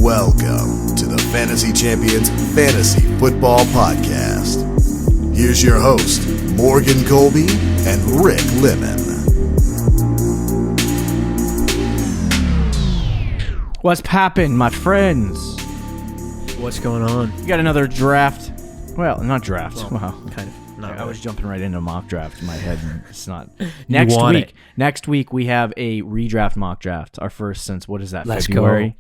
Welcome to the Fantasy Champions Fantasy Football Podcast. Here's your host, Morgan Colby and Rick Lemon. What's poppin', my friends? What's going on? You got another draft. Well, not draft. Well, kind of. Not I really. was jumping right into mock draft in my head. And it's not. Want Next week we have a redraft mock draft. Our first since what is that? Let's February.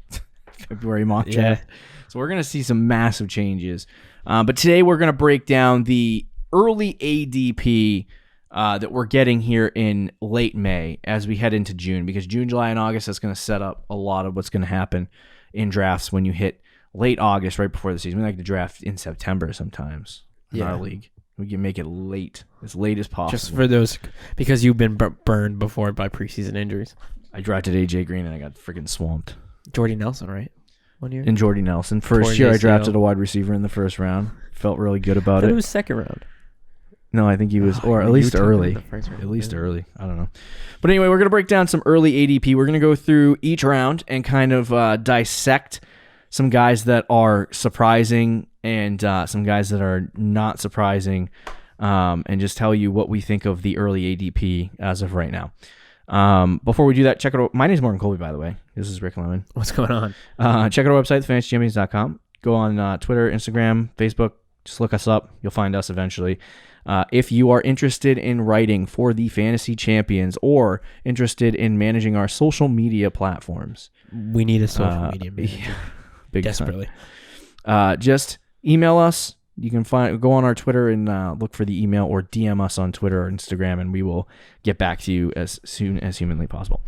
February mock draft. So we're gonna see some massive changes. But today we're gonna break down the early ADP that we're getting here in late May as we head into June, because June, July, and August is going to set up a lot of what's going to happen in drafts when you hit late August, right before the season. We like to draft in September sometimes in our league. We can make it late as possible. Just for those, because you've been burned before by preseason injuries. I drafted AJ Green and I got freaking swamped. Jordy Nelson, right? 1 year? And Jordy Nelson. First year I drafted a wide receiver in the first round. Felt really good about it. It was second round. No, I think he was, or at least early. At least early. I don't know. But anyway, we're going to break down some early ADP. We're going to go through each round and kind of dissect some guys that are surprising and some guys that are not surprising, and just tell you what we think of the early ADP as of right now. Before we do that, check out. My name is Morgan Colby, by the way. This is Rick Lemon. What's going on? Check out our website, thefantasychampions.com. Go on Twitter, Instagram, Facebook. Just look us up. You'll find us eventually. If you are interested in writing for the Fantasy Champions or interested in managing our social media platforms, we need a social media manager. Yeah, big desperately. Just email us. You can go on our Twitter and look for the email, or DM us on Twitter or Instagram, and we will get back to you as soon as humanly possible.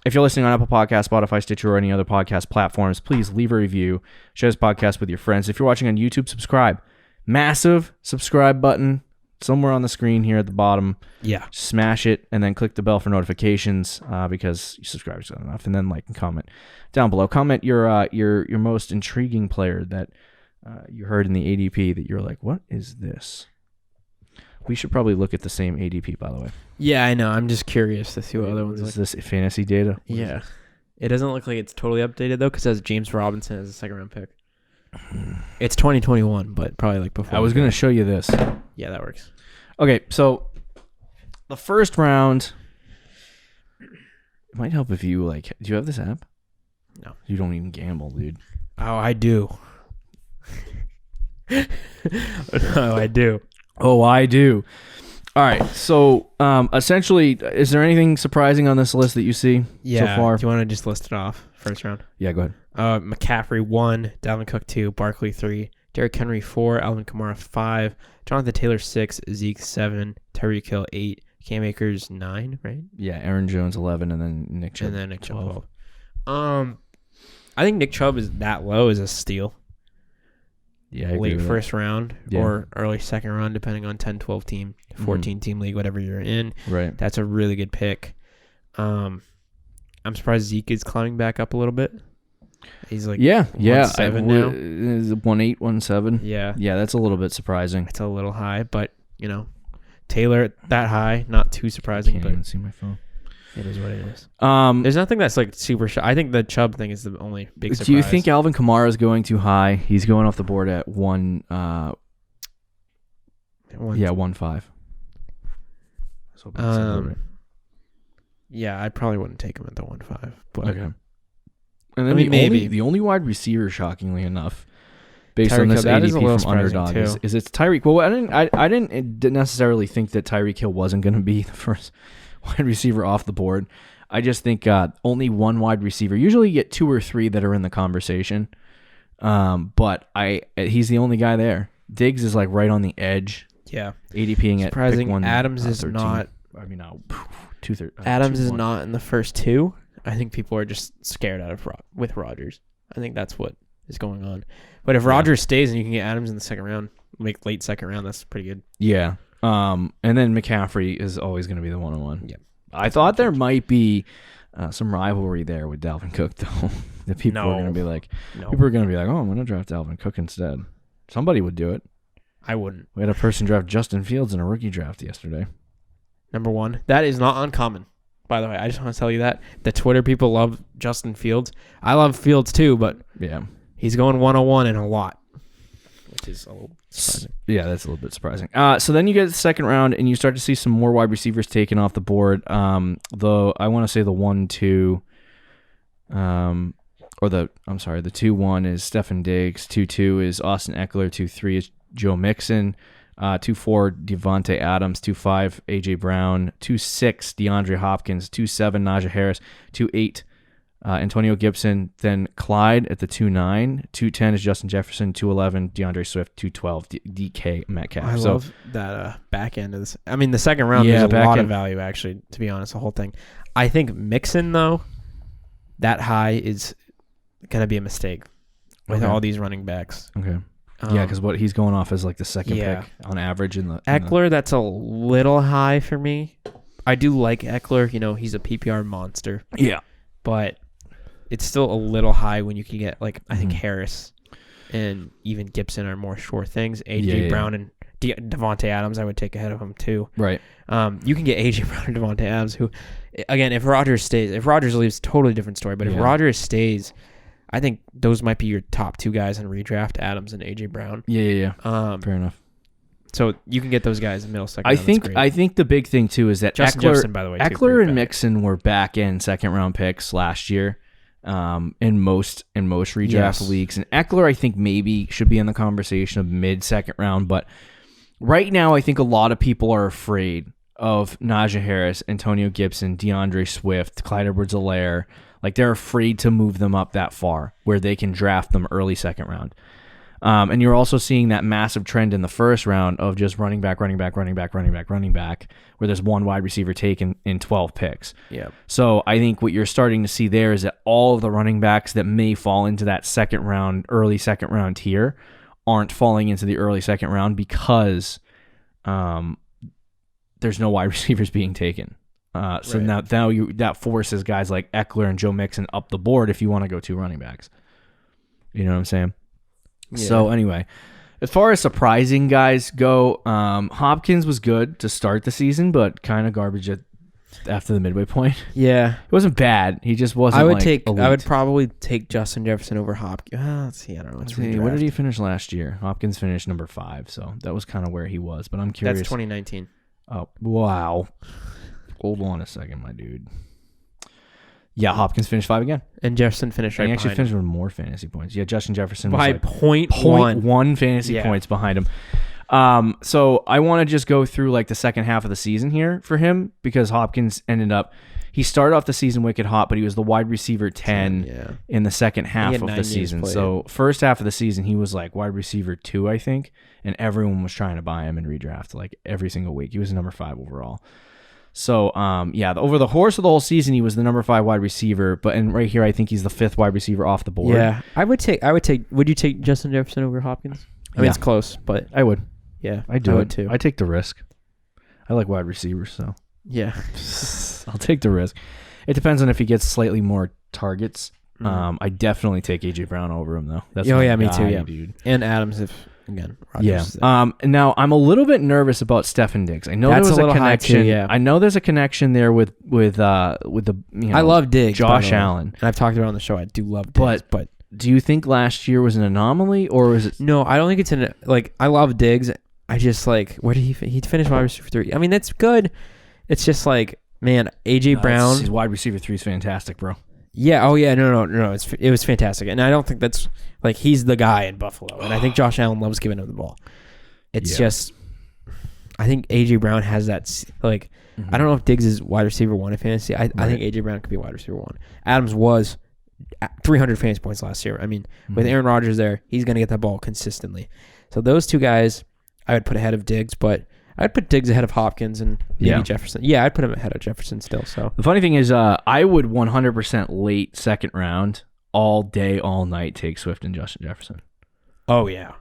If you're listening on Apple Podcasts, Spotify, Stitcher, or any other podcast platforms, please leave a review. Share this podcast with your friends. If you're watching on YouTube, subscribe. Massive subscribe button somewhere on the screen here at the bottom. Yeah. Smash it and then click the bell for notifications, because you subscribe to enough, and then like and comment down below. Comment your most intriguing player that you heard in the ADP that you're like, what is this? We should probably look at the same ADP, by the way. Yeah, I know. I'm just curious to see what other ones. Is this fantasy data? Yeah. It doesn't look like it's totally updated though, because it has James Robinson as a second round pick. It's 2021, but probably like before. I was going to show you this. Yeah, that works. Okay, so the first round, it might help if you do you have this app? No. You don't even gamble, dude. Oh, I do. I do. Oh, I do. All right, so essentially, is there anything surprising on this list that you see so far? Do you want to just list it off first round? Yeah, go ahead. McCaffrey 1, Dalvin Cook 2, Barkley 3, Derrick Henry 4, Alvin Kamara 5, Jonathan Taylor 6, Zeke 7, Tyreek Hill 8, Cam Akers 9, right? Yeah, Aaron Jones 11, and then Nick Chubb. And then Nick Chubb 12. I think Nick Chubb is that low as a steal. Yeah, I agree late with first round Yeah. or early second round, depending on 10, 12 team, 14 team league, whatever you're in. Right. That's a really good pick. I'm surprised Zeke is climbing back up a little bit. He's like 1.7 now. 1.8, 1.7. Yeah. Yeah, that's a little bit surprising. It's a little high, but, Taylor that high, not too surprising, Can't but even see my phone. it is what it is. There's nothing that's like super I think the Chubb thing is the only big surprise. Do you think Alvin Kamara is going too high? He's going off the board at 1.5. Yeah, I probably wouldn't take him at the 1.5. But Okay. And then maybe the only wide receiver, shockingly enough, based Tyreek on this Hill, that is a little ADP from Underdog, surprising, is it's Tyreek. Well, I didn't necessarily think that Tyreek Hill wasn't going to be the first wide receiver off the board. I just think only one wide receiver. Usually you get 2 or 3 that are in the conversation, but he's the only guy there. Diggs is like right on the edge. Yeah, ADPing at surprising. pick 1. Adams is 13. not. Adams is not in the first 2. I think people are just scared out of with Rodgers. I think that's what is going on. But if Rodgers stays and you can get Adams in the second round, make late second round, that's pretty good. Yeah. And then McCaffrey is always going to be the 1-on-1. Yeah. I thought there might be some rivalry there with Dalvin Cook, though. The people are going to be like, oh, I'm going to draft Dalvin Cook instead. Somebody would do it. I wouldn't. We had a person draft Justin Fields in a rookie draft yesterday. Number 1. That is not uncommon. by the way. I just want to tell you that. The Twitter people love Justin Fields. I love Fields too, but he's going 101 in a lot, which is a little surprising. Yeah, that's a little bit surprising. So then you get the second round, and you start to see some more wide receivers taken off the board. Though I want to say the 1-2, the 2-1 is Stefan Diggs, 2-2 is Austin Eckler, 2-3 is Joe Mixon, 2-4 Devontae Adams, 2-5 AJ Brown, 2-6 DeAndre Hopkins, 2-7 Najee Harris, 2-8 Antonio Gibson, then Clyde at the 2-9, 2-10 is Justin Jefferson, 2-11 DeAndre Swift, 2-12 DK Metcalf. I love that back end of this. I mean, the second round is a lot of value, actually, to be honest, the whole thing. I think Mixon, though, that high is going to be a mistake with all these running backs. Okay. Because what he's going off is like the second pick on average in the Eckler. That's a little high for me. I do like Eckler. He's a PPR monster. Yeah, but it's still a little high when you can get I think Harris and even Gibson are more sure things. AJ Brown and Devontae Adams, I would take ahead of him too. Right. You can get AJ Brown and Devontae Adams, who, again, if Rodgers leaves, totally different story. But if Rodgers stays, I think those might be your top two guys in redraft, Adams and AJ Brown. Yeah. Fair enough. So you can get those guys in middle second. I think the big thing too is that Justin Jefferson, by the way, Eckler and Mixon were back end second round picks last year, in most redraft leagues. And Eckler, I think maybe should be in the conversation of mid second round, but right now I think a lot of people are afraid of Najee Harris, Antonio Gibson, DeAndre Swift, Clyde Edwards-Helaire. They're afraid to move them up that far where they can draft them early second round. And you're also seeing that massive trend in the first round of just running back, where there's one wide receiver taken in 12 picks. Yeah. So I think what you're starting to see there is that all of the running backs that may fall into that early second round tier aren't falling into the early second round because there's no wide receivers being taken. So now that forces guys like Eckler and Joe Mixon up the board if you want to go two running backs. You know what I'm saying? Yeah. So anyway, as far as surprising guys go, Hopkins was good to start the season, but kind of garbage after the midway point. Yeah, it wasn't bad. He just wasn't. I would probably take Justin Jefferson over Hopkins. Let's see. I don't know. What did he finish last year? Hopkins finished number 5, so that was kind of where he was. But I'm curious. That's 2019. Oh wow. Hold on a second, my dude. Yeah, Hopkins finished 5 again. And Jefferson finished right behind him. He actually finished with more fantasy points. Yeah, Justin Jefferson by was 0.1 fantasy points behind him. So I want to just go through the second half of the season here for him because Hopkins he started off the season wicked hot, but he was the wide receiver 10 in the second half of the season. So first half of the season, he was wide receiver 2, I think, and everyone was trying to buy him in redraft every single week. He was number 5 overall. So, over the course of the whole season, he was the number 5 wide receiver, and right here, I think he's the 5th wide receiver off the board. Yeah, would you take Justin Jefferson over Hopkins? I mean, it's close, but I would. Yeah, I would too. I take the risk. I like wide receivers, so. Yeah. I'll take the risk. It depends on if he gets slightly more targets. I definitely take AJ Brown over him, though. That's me too, yeah. Dude. And Adams, again, Rodgers. Now I'm a little bit nervous about Stefan Diggs. I know there was a connection. Too, yeah. I know there's a connection there with the I love Diggs, Josh Allen, and I've talked about it on the show. I do love Diggs, but do you think last year was an anomaly or is it? No, I don't think it's I love Diggs. I just where did he finished wide receiver 3? I mean, that's good. It's just man, AJ Brown, his wide receiver 3 is fantastic, bro. Yeah. Oh, yeah. No. It was fantastic, and I don't think that's he's the guy in Buffalo, and I think Josh Allen loves giving him the ball. It's just, I think AJ Brown has that. I don't know if Diggs is wide receiver 1 in fantasy. I think AJ Brown could be wide receiver 1. Adams was 300 fantasy points last year. I mean, with Aaron Rodgers there, he's going to get that ball consistently. So those two guys, I would put ahead of Diggs, but I'd put Diggs ahead of Hopkins and maybe Jefferson. Yeah, I'd put him ahead of Jefferson still. So the funny thing is, I would 100% late second round, all day, all night, take Swift and Justin Jefferson. Oh yeah,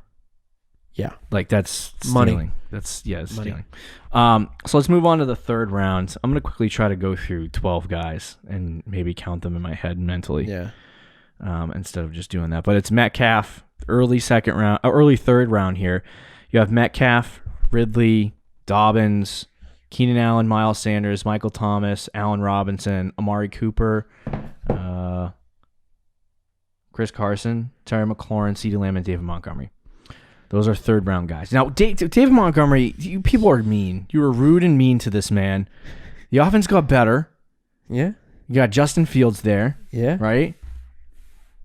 yeah. That's money. Stealing. It's stealing. So let's move on to the third round. I'm gonna quickly try to go through 12 guys and maybe count them in my head mentally. Yeah. Instead of just doing that, but it's Metcalf, early third round here. You have Metcalf, Ridley, Dobbins, Keenan Allen, Miles Sanders, Michael Thomas, Allen Robinson, Amari Cooper, Chris Carson, Terry McLaurin, CeeDee Lamb, and David Montgomery. Those are third-round guys. Now, David Montgomery, you people are mean. You were rude and mean to this man. The offense got better. Yeah. You got Justin Fields there. Yeah. Right?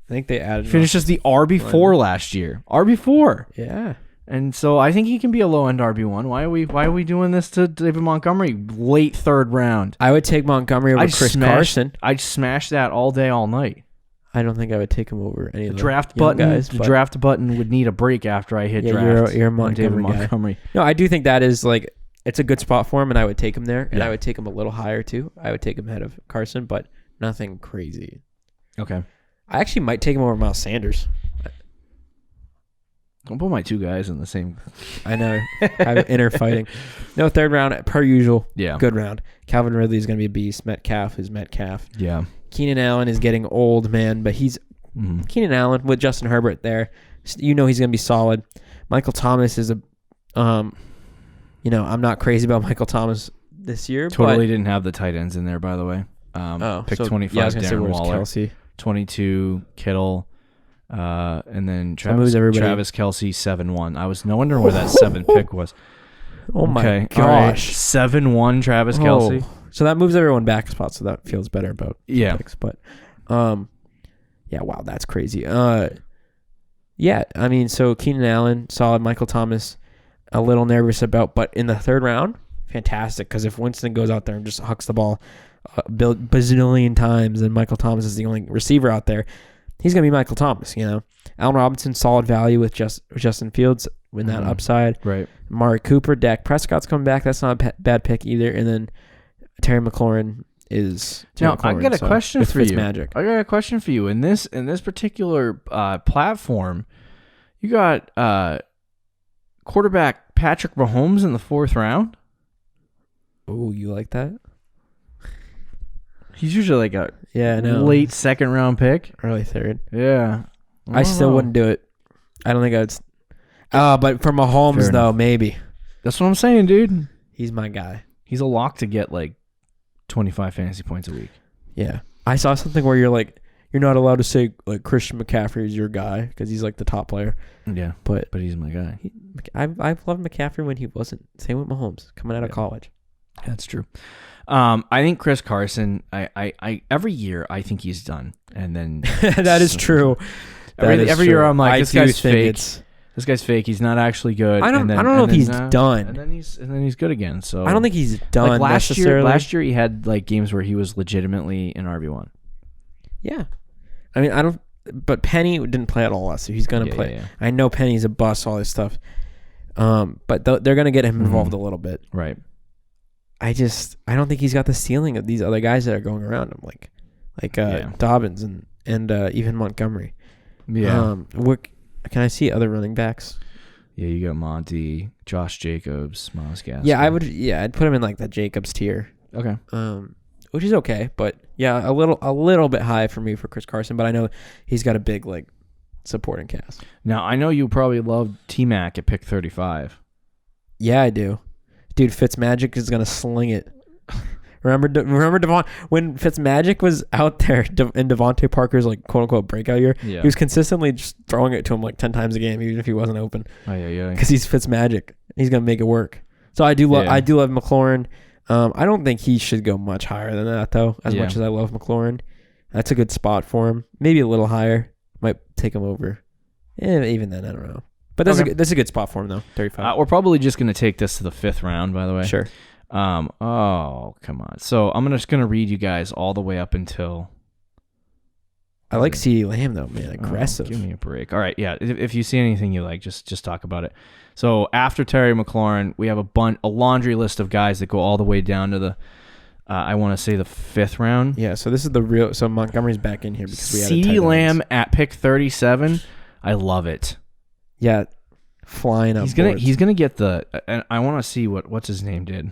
I think they added... Finishes the RB4 last year. RB4. Yeah. And so I think he can be a low-end RB1. Why are we doing this to David Montgomery? Late third round. I would take Montgomery over Chris Carson. I'd smash that all day, all night. I don't think I would take him over any of the draft young button. guys. The draft button would need a break after I hit draft. You're a Montgomery guy. No, I do think that is like it's a good spot for him, and I would take him there, and I would take him a little higher too. I would take him ahead of Carson, but nothing crazy. Okay. I actually might take him over Miles Sanders. Don't put my two guys in the same. I know. Have inner fighting. No, third round per usual. Yeah. Good round. Calvin Ridley is going to be a beast. Metcalf is Metcalf. Yeah. Keenan Allen is getting old, man, but he's Keenan Allen with Justin Herbert there. You know he's going to be solid. Michael Thomas is I'm not crazy about Michael Thomas this year. Totally didn't have the tight ends in there, by the way. Pick 25, Darren Waller. Kelsey. 22, Kittle. And then Travis Kelce, 7-1. I was no wonder where that 7 pick was. Oh my gosh. Right. 7-1 Travis Kelce. So that moves everyone back a spot, so that feels better about picks. But wow, that's crazy. So Keenan Allen, solid. Michael Thomas, a little nervous about, but in the third round, fantastic, because if Winston goes out there and just hucks the ball a bazillion times and Michael Thomas is the only receiver out there, he's going to be Michael Thomas, Allen Robinson, solid value with Justin Fields with that upside. Right. Amari Cooper, Dak Prescott's coming back. That's not a bad pick either. And then Terry McLaurin is... Now, I got a question for you. Magic. I got a question for you. In this particular platform, you got quarterback Patrick Mahomes in the 4th round. Oh, you like that? He's usually like a late 2nd round pick. Early 3rd. Yeah. I still wouldn't do it. I don't think I'd... but for Mahomes, though, maybe. That's what I'm saying, dude. He's my guy. He's a lock to get like 25 fantasy points a week. Yeah. I saw something where you're not allowed to say like Christian McCaffrey is your guy because he's like the top player. Yeah. But he's my guy. I've loved McCaffrey when he wasn't. Same with Mahomes coming out of college. That's true. I think Chris Carson, I every year I think he's done. And then that is true. Every year I'm like, this guy's fake. This guy's fake. He's not actually good. I don't know if he's done. And then he's good again. So I don't think he's done like necessarily. Last year he had like games where he was legitimately an RB1. Yeah. I mean, I don't. But Penny didn't play at all last year. He's gonna play. Yeah. I know Penny's a bust. All this stuff. But they're gonna get him involved a little bit. Right. I don't think he's got the ceiling of these other guys that are going around him, like Dobbins and even Montgomery. Yeah. Can I see other running backs? Yeah, you got Monty, Josh Jacobs, Miles Gaskin. Yeah, I'd put him in like the Jacobs tier. Okay. Which is okay, but yeah, a little bit high for me for Chris Carson, but I know he's got a big like supporting cast. Now, I know you probably loved T-Mac at pick 35. Yeah, I do. Dude, Fitzmagic is going to sling it. Remember when Fitzmagic was out there in Devontae Parker's like quote unquote breakout year? Yeah. He was consistently just throwing it to him like 10 times a game, even if he wasn't open. Oh yeah. Because he's Fitzmagic. He's gonna make it work. So I do love McLaurin. I don't think he should go much higher than that though. As much as I love McLaurin, that's a good spot for him. Maybe a little higher. Might take him over. Even then, I don't know. But that's a good spot for him though. 35. We're probably just gonna take this to the 5th round. By the way. Sure. Oh, come on. So I'm just going to read you guys all the way up until... I like CeeDee Lamb, though, man. Aggressive. Give me a break. All right, yeah. If you see anything you like, just talk about it. So after Terry McLaurin, we have a laundry list of guys that go all the way down to the, I want to say the 5th round. Yeah, so this is the real... So Montgomery's back in here because we have CeeDee Lamb at pick 37. I love it. Yeah, flying up. He's gonna get the... And I want to see what's his name did.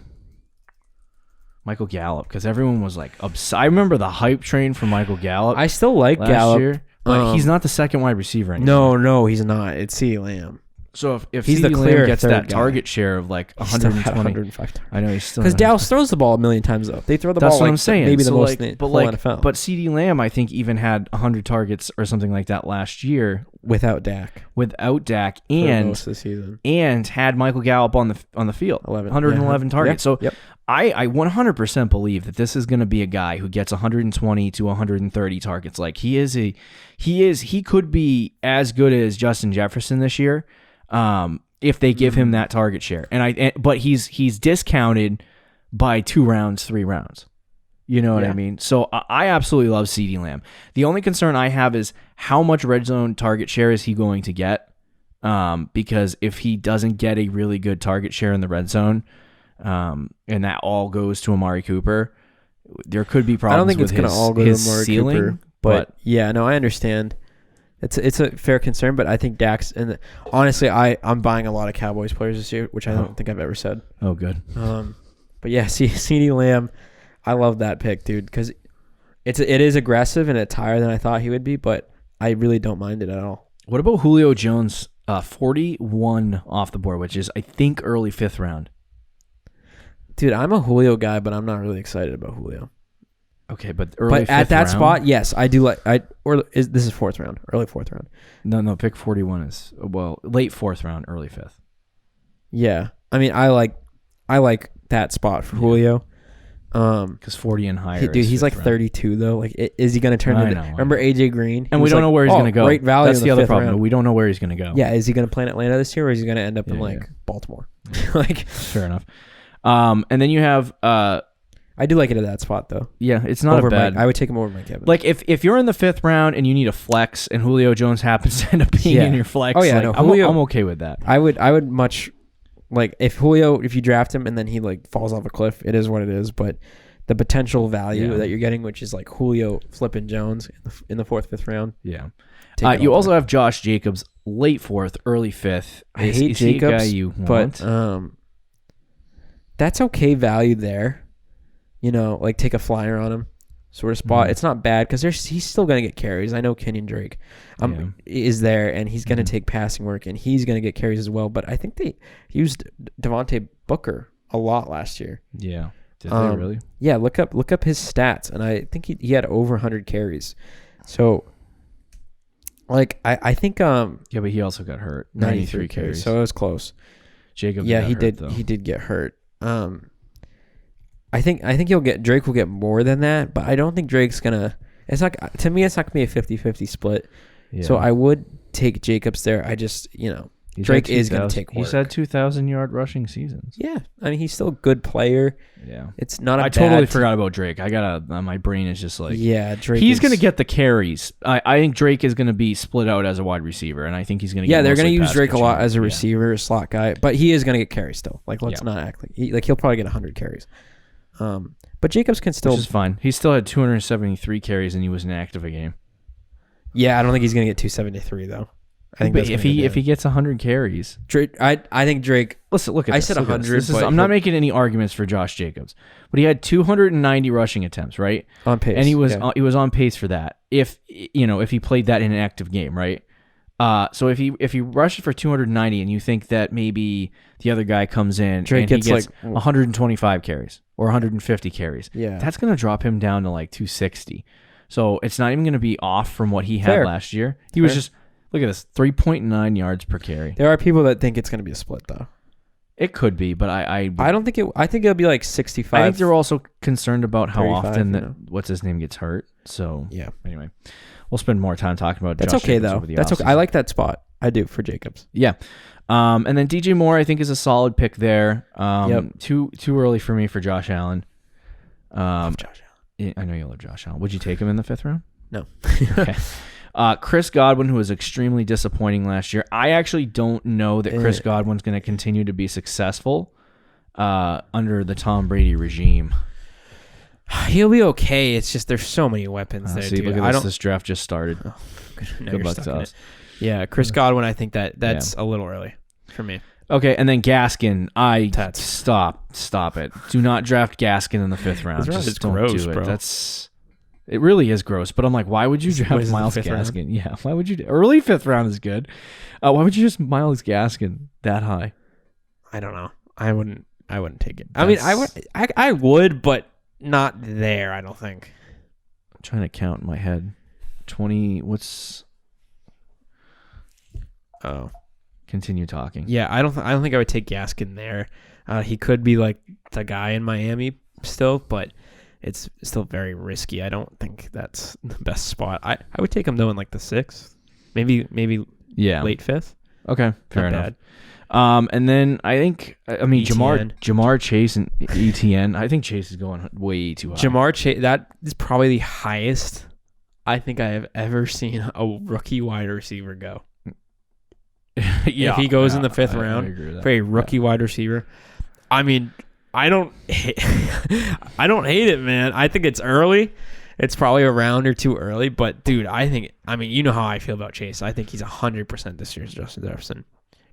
Michael Gallup, because everyone was like I remember the hype train for Michael Gallup. I still like last Gallup year, but he's not the 2nd wide receiver anymore. No, he's not. It's CeeDee Lamb. So if He's CeeDee the clear Lamb gets third that guy. target share of like He still had 120, 105 targets. I know he's still Because Dallas throws the ball a million times though. They throw the That's ball what like I'm saying. maybe the So, most like, in the but whole like, NFL. but CeeDee Lamb, I think even had 100 targets or something like that last year without Dak without Dak, for and most of the season. and had Michael Gallup on the field, 111 targets. So I 100% believe that this is going to be a guy who gets 120 to 130 targets. Like he could be as good as Justin Jefferson this year, if they give him that target share. But he's discounted by 2 rounds, 3 rounds. You know what I mean? So I absolutely love CeeDee Lamb. The only concern I have is how much red zone target share is he going to get? Because if he doesn't get a really good target share in the red zone, and that all goes to Amari Cooper, there could be problems. I don't think with it's going to all go to Amari ceiling, Cooper. But yeah, no, I understand. It's a fair concern, but I think Dak's honestly, I'm buying a lot of Cowboys players this year, which I don't think I've ever said. Oh, good. But yeah, CeeDee Lamb, I love that pick, dude, because it is aggressive and it's higher than I thought he would be, but I really don't mind it at all. What about Julio Jones? 41 off the board, which is I think early 5th round. Dude, I'm a Julio guy, but I'm not really excited about Julio. Okay, but early. But at that round? spot, yes, I do like. This is 4th round, early 4th round. No, pick 41 is late 4th round, early 5th. Yeah, I mean, I like that spot for Julio. Because 40 and higher. Dude, he's like round. 32 though. Like, is he going to turn into? Remember AJ Green? And we don't know where he's going to go. Great value. That's the other problem. Round. We don't know where he's going to go. Yeah, is he going to play in Atlanta this year, or is he going to end up in Baltimore? Like, fair enough. And then you have. I do like it at that spot though. Yeah, it's not a bad. I would take him over Mike Evans. Like if you're in the 5th round and you need a flex, and Julio Jones happens to end up being in your flex, Julio, I'm okay with that. I would much like if you draft him and then he like falls off a cliff. It is what it is, but the potential value that you're getting, which is like Julio flipping Jones in the 4th, 5th round. Yeah. You also have Josh Jacobs, late 4th, early 5th. I hate Jacobs, a guy you want? But that's okay value there. You know, like take a flyer on him sort of spot. It's not bad because he's still going to get carries. I know Kenyon Drake is there, and he's going to take passing work, and he's going to get carries as well. But I think they used Devontae Booker a lot last year. Yeah. Did they really? Yeah, look up his stats, and I think he had over 100 carries. So, like, I think yeah, but he also got hurt. 93 carries. So it was close. Jacobs. Yeah, he did get hurt. I think Drake will get more than that, but I don't think Drake's gonna. It's not, to me. It's not gonna be a 50-50 split. Yeah. So I would take Jacobs there. I just Drake is gonna take work. He's had 2,000-yard rushing seasons. Yeah, I mean he's still a good player. Yeah, it's not. I totally forgot about Drake. My brain is just like Drake. He's gonna get the carries. I think Drake is gonna be split out as a wide receiver, and I think he's gonna. Get they're gonna use Drake a lot as a receiver, slot guy, but he is gonna get carries still. Like let's not act like he'll probably get 100 carries. But Jacobs can still, which is fine. He still had 273 carries, and he was inactive a game. Yeah, I don't think he's gonna get 273 though. I think if he gets 100 carries, Drake. I think Drake. Listen, look at I this. said 100. I'm not making any arguments for Josh Jacobs, but he had 290 rushing attempts, right? On pace, and he was on pace for that. If he played that in an active game, right? So if he rushes for 290, and you think that maybe the other guy comes in Drake and he gets like 125 carries or 150 carries, yeah, that's gonna drop him down to like 260. So it's not even gonna be off from what he had last year. He was just. Look at this, 3.9 yards per carry. There are people that think it's going to be a split, though. It could be, but I don't think it. I think it'll be like 65. I think they're also concerned about how 35, often what's his name gets hurt. So yeah. Anyway, we'll spend more time talking about. That's Josh okay Jacobs though. over the That's offseason. okay. I like that spot. I do for Jacobs. Yeah. And then DJ Moore, I think, is a solid pick there. Too early for me for Josh Allen. Love Josh Allen. I know you love Josh Allen. Would you take him in the 5th round? No. Okay. Chris Godwin, who was extremely disappointing last year. I actually don't know that Chris Godwin's going to continue to be successful under the Tom Brady regime. He'll be okay. It's just there's so many weapons there. See, dude. look at this. This draft just started. Oh, good luck to us. Yeah, Chris Godwin. I think that's a little early for me. Okay, and then Gaskin. Stop it. Do not draft Gaskin in the 5th round. Just don't gross, do it. bro. It really is gross. But I'm like, why would you draft Was it the Myles fifth round? Gaskin? Yeah, why would you? Early 5th round is good. Why would you just Myles Gaskin that high? I don't know. I wouldn't take it. I mean, I would, but not there. I don't think. I'm trying to count in my head. 20. What's? Oh, continue talking. yeah. I don't think I would take Gaskin there. He could be like the guy in Miami still, but it's still very risky. I don't think that's the best spot. I would take him though in like the 6th, maybe Yeah. late 5th. Okay, fair Not enough. bad. And then I think ETN. Jamar Chase and ETN. I think Chase is going way too high. Jamar Chase, that is probably the highest I think I have ever seen a rookie wide receiver go. Yeah, if he goes in the I 5th agree round with that. for a rookie wide receiver, I mean, I don't hate it, man. I think it's early. It's probably a round or two early, but dude, I mean, you know how I feel about Chase. I think he's 100% this year's Justin Jefferson.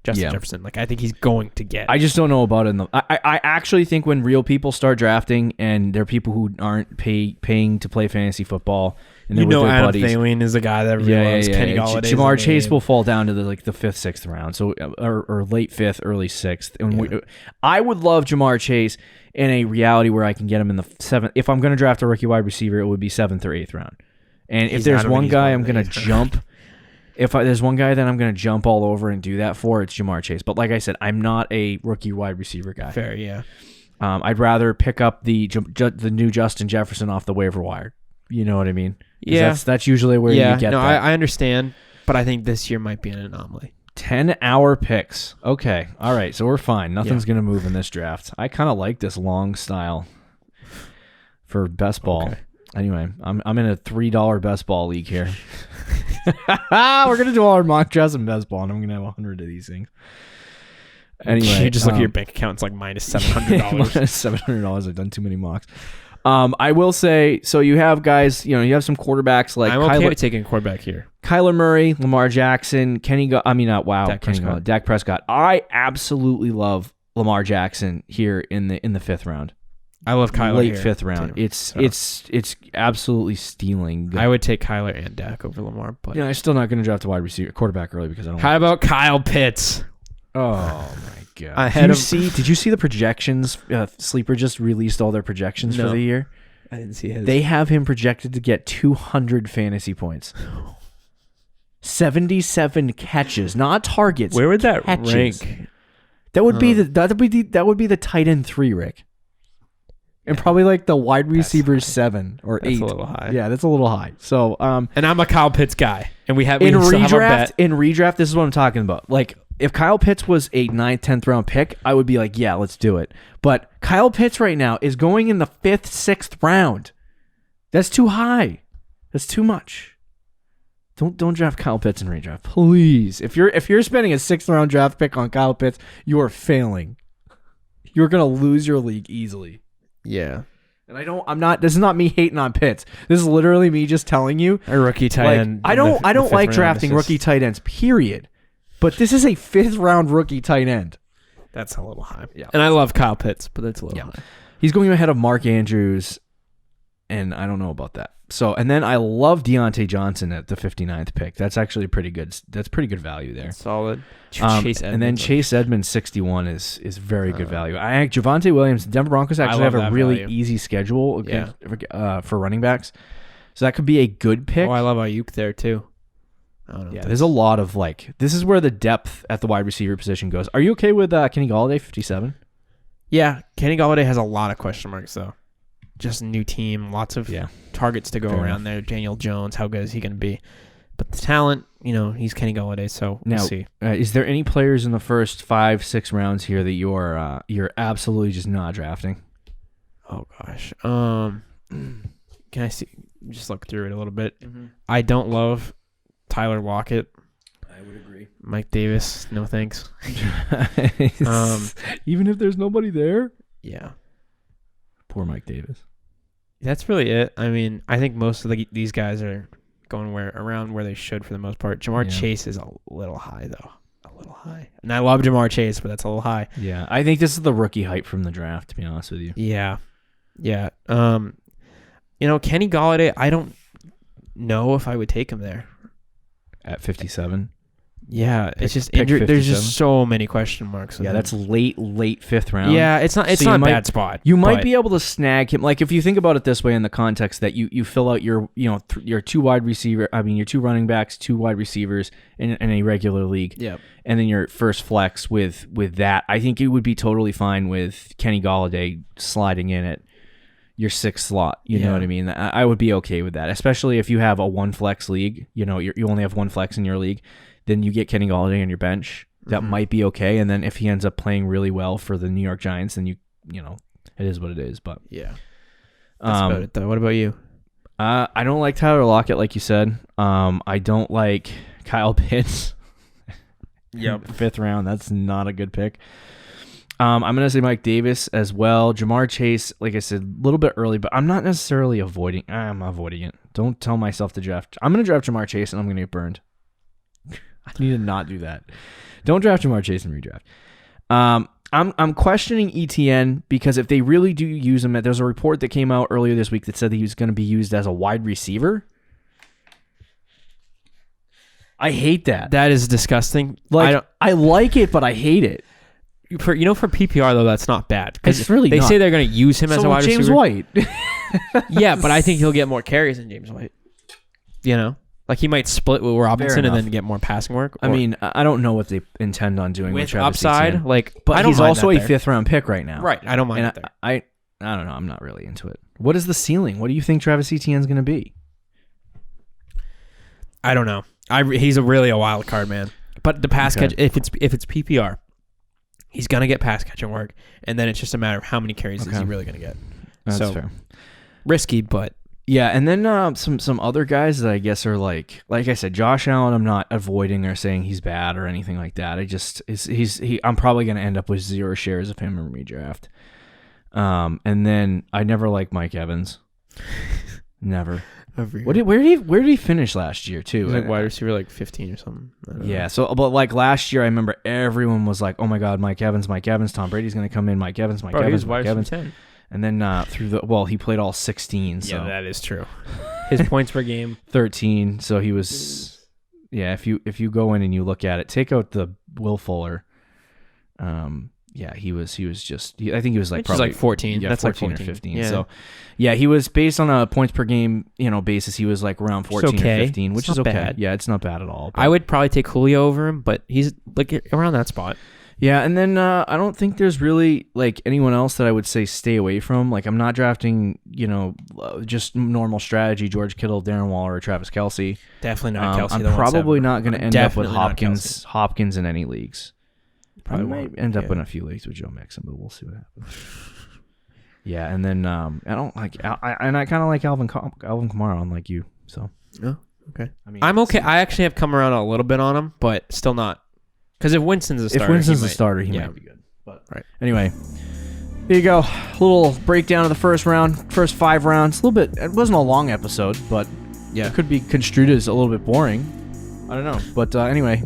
Jefferson. Like, I think he's going to get. I just don't know about it. I actually think when real people start drafting and there are people who aren't paying to play fantasy football and they're with their Adam buddies. Thielen is a guy that everyone loves. Kenny Galladay's Jamar a Chase name. will fall down to the 5th, 6th round, so or late 5th, early 6th. And I would love Jamar Chase in a reality where I can get him in the 7th. If I'm going to draft a rookie wide receiver, it would be 7th or 8th round. And if there's one guy I'm going to jump. There's one guy that I'm going to jump all over and do that for, it's Jamar Chase. But like I said, I'm not a rookie wide receiver guy. Fair, yeah. I'd rather pick up the new Justin Jefferson off the waiver wire. You know what I mean? Yeah. That's usually where you get no, that. I understand, but I think this year might be an anomaly. 10-hour picks. Okay. All right. So we're fine. Nothing's going to move in this draft. I kind of like this long style for best ball. Okay. Anyway, I'm in a $3 best ball league here. We're gonna do all our mock drafts and best ball, and I'm gonna have 100 of these things. Anyway, You just look at your bank account; it's like minus $700. minus $700. I've done too many mocks. I will say, so you have guys, you have some quarterbacks like I'm okay with taking a quarterback here. Kyler Murray, Lamar Jackson, Dak Prescott. I absolutely love Lamar Jackson here in the 5th round. I love Kyler late here, 5th round. too. It's absolutely stealing. I would take Kyler and Dak over Lamar, but I'm still not going to draft a wide receiver quarterback early because I don't. How about Kyle Pitts? Oh my god! Did you see the projections? Sleeper just released all their projections for the year. I didn't see his. They have him projected to get 200 fantasy points. 77 catches, not targets. Where would that catches. rank? That would be the tight end 3, Rick. And probably like the wide receiver 7 or 8. That's a little high. Yeah, that's a little high. So, and I'm a Kyle Pitts guy, and we in still have our bet. redraft, this is what I'm talking about. Like, if Kyle Pitts was a 9th, 10th round pick, I would be like, yeah, let's do it. But Kyle Pitts right now is going in the 5th, 6th round. That's too high. That's too much. Don't draft Kyle Pitts in redraft, please. If you're spending a 6th round draft pick on Kyle Pitts, you are failing. You're gonna lose your league easily. Yeah. And this is not me hating on Pitts. This is literally me just telling you A rookie tight end. I don't like drafting rookie tight ends, period. But this is a 5th round rookie tight end. That's a little high. Yeah. And I love Kyle Pitts, but that's a little high. He's going ahead of Mark Andrews, and I don't know about that. So, and then I love Deontay Johnson at the 59th pick. That's actually pretty good. That's pretty good value there. Solid. And then Chase Edmonds 61 is very good value. Javonte Williams, Denver Broncos actually have a really easy schedule for running backs, so that could be a good pick. Oh, I love Ayuk there too. There's a lot of this is where the depth at the wide receiver position goes. Are you okay with Kenny Golladay 57? Yeah, Kenny Golladay has a lot of question marks though. Just a new team, lots of targets to go around there. Daniel Jones, how good is he going to be? But the talent, he's Kenny Golladay, so we'll see. Is there any players in the first 5, 6 rounds here that you're absolutely just not drafting? Oh gosh, can I see? Just look through it a little bit. Mm-hmm. I don't love Tyler Lockett. I would agree. Mike Davis, no thanks. Even if there's nobody there. Yeah. Poor Mike Davis. That's really it. I mean, I think most of these guys are going around where they should for the most part. Jamar Chase is a little high, though. A little high. And I love Jamar Chase, but that's a little high. Yeah, I think this is the rookie hype from the draft, to be honest with you. Yeah. Yeah. Kenny Golladay, I don't know if I would take him there. At 57. Yeah, it's just pick injured. There's 57. just so many question marks. Yeah, that's late fifth round. Yeah, it's not So a bad spot. You might be able to snag him. Like if you think about it this way, in the context that you fill out your your two your two running backs, two wide receivers in a regular league. Yep. And then your first flex with that. I think you would be totally fine with Kenny Golladay sliding in at your sixth slot. You know what I mean? I would be okay with that, especially if you have a one flex league. You only have one flex in your league. Then you get Kenny Golladay on your bench. That might be okay. And then if he ends up playing really well for the New York Giants, then it is what it is. But yeah, that's about it though. What about you? I don't like Tyler Lockett, like you said. I don't like Kyle Pitts. Yep. Fifth round. That's not a good pick. I'm gonna say Mike Davis as well. Jamar Chase, like I said, a little bit early, but I'm not necessarily avoiding. I'm avoiding it. Don't tell myself to draft. I'm gonna draft Jamar Chase, and I'm gonna get burned. I need to not do that. Don't draft Jamar Chase and redraft. I'm questioning ETN because if they really do use him, there's a report that came out earlier this week that said that he was going to be used as a wide receiver. I hate that. That is disgusting. I like it, but I hate it. For PPR though, that's not bad because It's really they not. say they're going to use him as a wide James receiver. White. Yeah, but I think he'll get more carries than James White. Like he might split with Robinson and then get more passing work. I mean, I don't know what they intend on doing with Travis upside. Etienne. But he's also a fifth round pick right now. Right, I don't mind And that. I don't know. I'm not really into it. What is the ceiling? What do you think Travis Etienne's going to be? I don't know. He's really a wild card, man. But the pass catch, if it's PPR, he's gonna get pass catching work, and then it's just a matter of how many carries is he really gonna get. That's fair. Risky, but yeah. And then some other guys that I guess are like I said, Josh Allen. I'm not avoiding or saying he's bad or anything like that. I'm probably gonna end up with 0 shares of him in redraft. And then I never liked Mike Evans. Never. Where did he finish last year too? He's like wide receiver, like 15 or something. Yeah. So, but like last year, I remember everyone was like, "Oh my God, Mike Evans! Tom Brady's going to come in. Mike Evans, Mike Evans." 10. And then he played all 16. So. Yeah, that is true. His points per game 13. So he was. Yeah. If you go in and you look at it, take out the Will Fuller. Yeah, he was just. I think he was like probably 14. Yeah, that's 14 like 14 or 15. Yeah. So, yeah, he was based on a points per game basis. He was like around 14 or 15, which is okay. Bad. Yeah, it's not bad at all. But. I would probably take Julio over him, but he's like around that spot. Yeah, and then I don't think there's really like anyone else that I would say stay away from. Like I'm not drafting, just normal strategy, George Kittle, Darren Waller, or Travis Kelce. Definitely not Kelce. I'm probably not going to end up with Hopkins in any leagues. Probably might end up in a few leagues with Joe Mixon, but we'll see what happens. Yeah, and then I don't like, I kind of like Alvin Kamara, unlike you. So, oh, okay. I'm okay. I actually have come around a little bit on him, but still not. Because if Winston's a starter, he might be good. But anyway, here you go. A little breakdown of the first round, first 5 rounds. A little bit. It wasn't a long episode, but it could be construed as a little bit boring. I don't know, but anyway.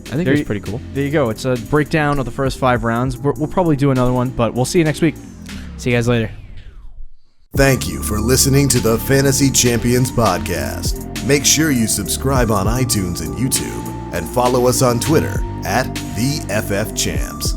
I think it's pretty cool. There you go. It's a breakdown of the first 5 rounds. We'll probably do another one, but we'll see you next week. See you guys later. Thank you for listening to the Fantasy Champions Podcast. Make sure you subscribe on iTunes and YouTube, and follow us on Twitter @TheFFChamps.